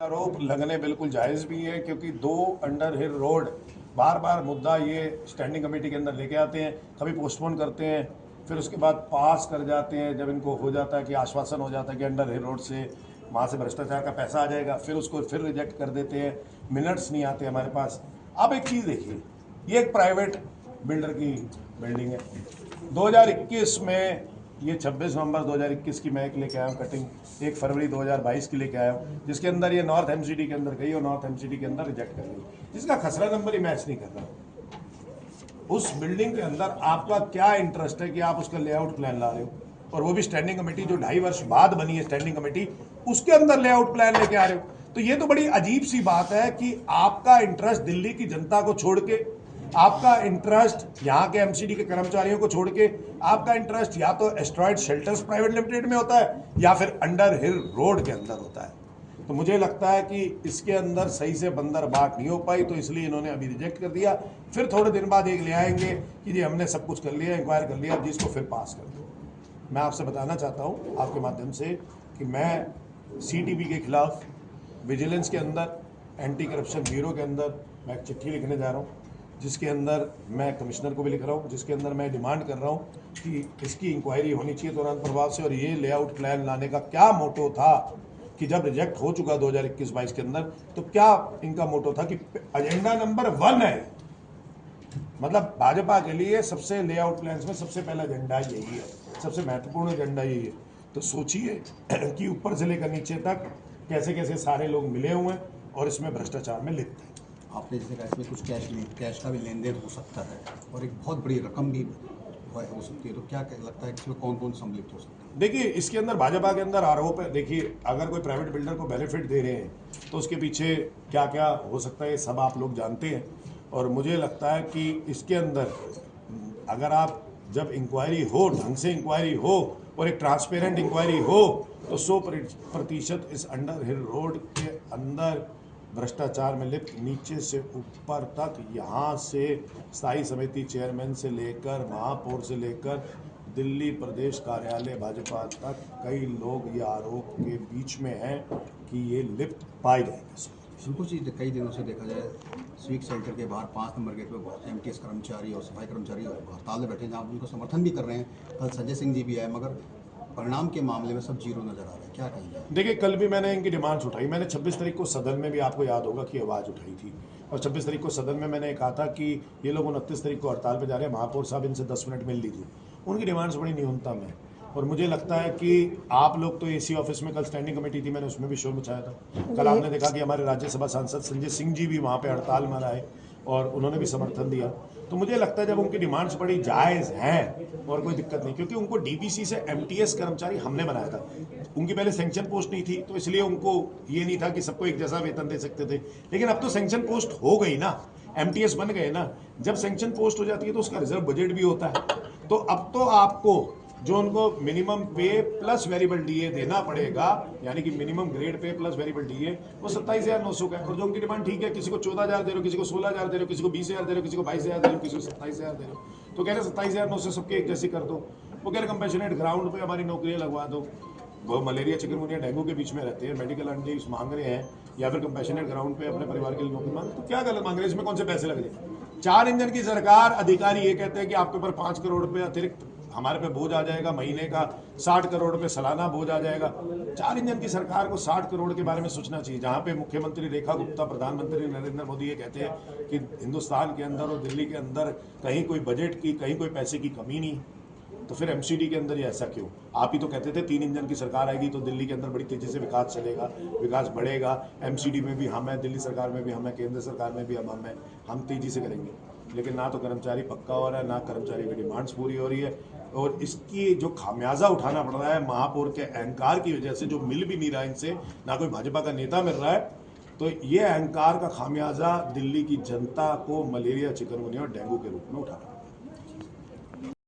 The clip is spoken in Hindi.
आरोप लगने बिल्कुल जायज़ भी है, क्योंकि 2 अंडर हिल रोड बार बार मुद्दा ये स्टैंडिंग कमेटी के अंदर लेके आते हैं, कभी पोस्टपोन करते हैं, फिर उसके बाद पास कर जाते हैं। जब इनको हो जाता है कि आश्वासन हो जाता है कि अंडर हिल रोड से वहाँ से भ्रष्टाचार का पैसा आ जाएगा, फिर उसको फिर रिजेक्ट कर देते हैं, मिनट्स नहीं आते हमारे पास। अब एक चीज़ देखिए, ये एक प्राइवेट बिल्डर की बिल्डिंग है। 2021 में ये 26 नवंबर 2021 की मैं एक लेके आया हूँ कटिंग, 1 फरवरी 2022 की लेके आया हूँ, जिसके अंदर ये नॉर्थ एमसीडी के अंदर गई और नॉर्थ एमसीडी के अंदर रिजेक्ट कर गई, जिसका खसरा नंबर ही मैच नहीं कर रहा। उस बिल्डिंग के अंदर आपका क्या इंटरेस्ट है कि आप उसका लेआउट प्लान ला रहे हो, और वो भी स्टैंडिंग कमेटी जो 2.5 वर्ष बाद बनी है स्टैंडिंग कमेटी, उसके अंदर लेआउट प्लान लेके आ रहे हो। तो ये तो बड़ी अजीब सी बात है कि आपका इंटरेस्ट दिल्ली की जनता को छोड़ के, आपका इंटरेस्ट यहाँ के एमसीडी के कर्मचारियों को छोड़ के, आपका इंटरेस्ट या तो एस्ट्रॉयड शेल्टर्स प्राइवेट लिमिटेड में होता है या फिर अंडर हिल रोड के अंदर होता है। तो मुझे लगता है कि इसके अंदर सही से बंदर बात नहीं हो पाई, तो इसलिए इन्होंने अभी रिजेक्ट कर दिया। फिर थोड़े दिन बाद एक ले आएंगे कि जी हमने सब कुछ कर लिया, इंक्वायर कर लिया, अब जिसको फिर पास कर दो। मैं आपसे बताना चाहता हूँ आपके माध्यम से कि मैं सीटीबी के खिलाफ विजिलेंस के अंदर, एंटी करप्शन ब्यूरो के अंदर मैं एक चिट्ठी लिखने जा रहा हूँ, जिसके अंदर मैं कमिश्नर को भी लिख रहा हूँ, जिसके अंदर मैं डिमांड कर रहा हूँ कि इसकी इंक्वायरी होनी चाहिए तुरंत प्रभाव से। और ये लेआउट प्लान लाने का क्या मोटो था कि जब रिजेक्ट हो चुका 2021-22 के अंदर, तो क्या इनका मोटो था कि एजेंडा नंबर 1 है, मतलब भाजपा के लिए सबसे लेआउट प्लान्स में सबसे पहला एजेंडा यही है, सबसे महत्वपूर्ण एजेंडा यही है। तो सोचिए कि ऊपर से लेकर नीचे तक कैसे कैसे सारे लोग मिले हुए हैं और इसमें भ्रष्टाचार में लिप्त हैं। आपने जैसे कहा इसमें कुछ कैश का भी लेन देन हो सकता है और एक बहुत बड़ी रकम भी हो सकती है, तो क्या लगता है इसमें कौन कौन सम्मिलित हो सकता है? देखिए, इसके अंदर भाजपा के अंदर आरोप है। देखिए, अगर कोई प्राइवेट बिल्डर को बेनिफिट दे रहे हैं तो उसके पीछे क्या क्या हो सकता है, ये सब आप लोग जानते हैं। और मुझे लगता है कि इसके अंदर अगर आप जब इंक्वायरी हो, ढंग से इंक्वायरी हो और एक ट्रांसपेरेंट इंक्वायरी हो, तो 100% इस अंडर हिल रोड के अंदर भ्रष्टाचार में लिप्त नीचे से ऊपर तक, यहाँ से स्थायी समिति चेयरमैन से लेकर महापौर से लेकर दिल्ली प्रदेश कार्यालय भाजपा तक कई लोग ये आरोप के बीच में हैं कि ये लिप्त पाए जाएंगे। संतोष जी, कई दिनों से देखा जाए स्वीक सेंटर के बाहर 5 नंबर गेट पर बहुत एमटीएस कर्मचारी और सफाई कर्मचारी हड़ताल में बैठे हैं, जहाँ उनको समर्थन भी कर रहे हैं। कल संजय सिंह जी भी आए, मगर परिणाम के मामले में सब जीरो नजर आ रहा है, क्या कहेंगे? देखिए, कल भी मैंने इनकी डिमांड्स उठाई। मैंने 26 तारीख को सदन में भी, आपको याद होगा, कि आवाज़ उठाई थी, और 26 तारीख को सदन में मैंने कहा था कि ये लोग 29 तारीख को हड़ताल पे जा रहे हैं, महापौर साहब इनसे 10 मिनट मिल लीजिए। उनकी डिमांड्स बड़ी न्यूनतम है, और मुझे लगता है कि आप लोग तो एसी ऑफिस में, कल स्टैंडिंग कमेटी थी, मैंने उसमें भी शोर मचाया था। कल आपने देखा कि हमारे राज्यसभा सांसद संजय सिंह जी भी वहाँ पे हड़ताल में आए और उन्होंने भी समर्थन दिया। तो मुझे लगता है जब उनकी डिमांड्स बड़ी जायज़ हैं और कोई दिक्कत नहीं, क्योंकि उनको डीबीसी से एमटीएस कर्मचारी हमने बनाया था। उनकी पहले सैंक्शन पोस्ट नहीं थी, तो इसलिए उनको ये नहीं था कि सबको एक जैसा वेतन दे सकते थे। लेकिन अब तो सैंक्शन पोस्ट हो गई ना, एमटीएस बन गए ना। जब सैंक्शन पोस्ट हो जाती है तो उसका रिजर्व बजट भी होता है। तो अब तो आपको जो उनको मिनिमम पे प्लस वेरिएबल डीए देना पड़ेगा, यानी कि minimum grade pay plus variable DA, वो 27,900 का है। और जो उनकी डिमांड ठीक है, किसी को 14,000 दे रहे हो, किसी को 16,000 दे रहे हो, किसी को 20,000 दे रहे हो, किसी को 22,000 दे रहे हो, किसी को 27,000 दे रहे हो, तो कह रहे 27,900 सबके एक जैसे कर दो। वो कह रहे कंपैशनेट ग्राउंड पे हमारी नौकरियां लगवा दो। वो मलेरिया, चिकनगुनिया, डेंगू के बीच में रहते हैं, मेडिकल अंडीज मांग रहे हैं, या फिर कंपैशनेट ग्राउंड पे अपने परिवार के लिए नौकरी मांग, तो क्या गलत मांग रहे हैं? इसमें कौन से पैसे लग रहे? 4 इंजन की सरकार, अधिकारी ये कहते हैं कि आपके ऊपर 5 करोड़ रुपये अतिरिक्त हमारे पे बोझ आ जाएगा, महीने का 60 करोड़ रुपये सालाना बोझ आ जाएगा। 4 इंजन की सरकार को 60 करोड़ के बारे में सोचना चाहिए, जहाँ पे मुख्यमंत्री रेखा गुप्ता, प्रधानमंत्री नरेंद्र मोदी ये कहते हैं कि हिंदुस्तान के अंदर और दिल्ली के अंदर कहीं कोई बजट की, कहीं कोई पैसे की कमी नहीं। तो फिर एमसीडी के अंदर ये ऐसा क्यों? आप ही तो कहते थे 3 इंजन की सरकार आएगी तो दिल्ली के अंदर बड़ी तेजी से विकास चलेगा, विकास बढ़ेगा। एमसीडी में भी हम हैं, दिल्ली सरकार में भी हम हैं, केंद्र सरकार में भी अब हम हैं, हम तेजी से करेंगे। लेकिन ना तो कर्मचारी पक्का हो रहा है, ना कर्मचारी की डिमांड्स पूरी हो रही है, और इसकी जो खामियाजा उठाना पड़ रहा है महापौर के अहंकार की वजह से, जो मिल भी नहीं रहा इनसे, ना कोई भाजपा का नेता मिल रहा है, तो ये अहंकार का खामियाजा दिल्ली की जनता को मलेरिया, चिकनगुनिया और डेंगू के रूप में उठाना।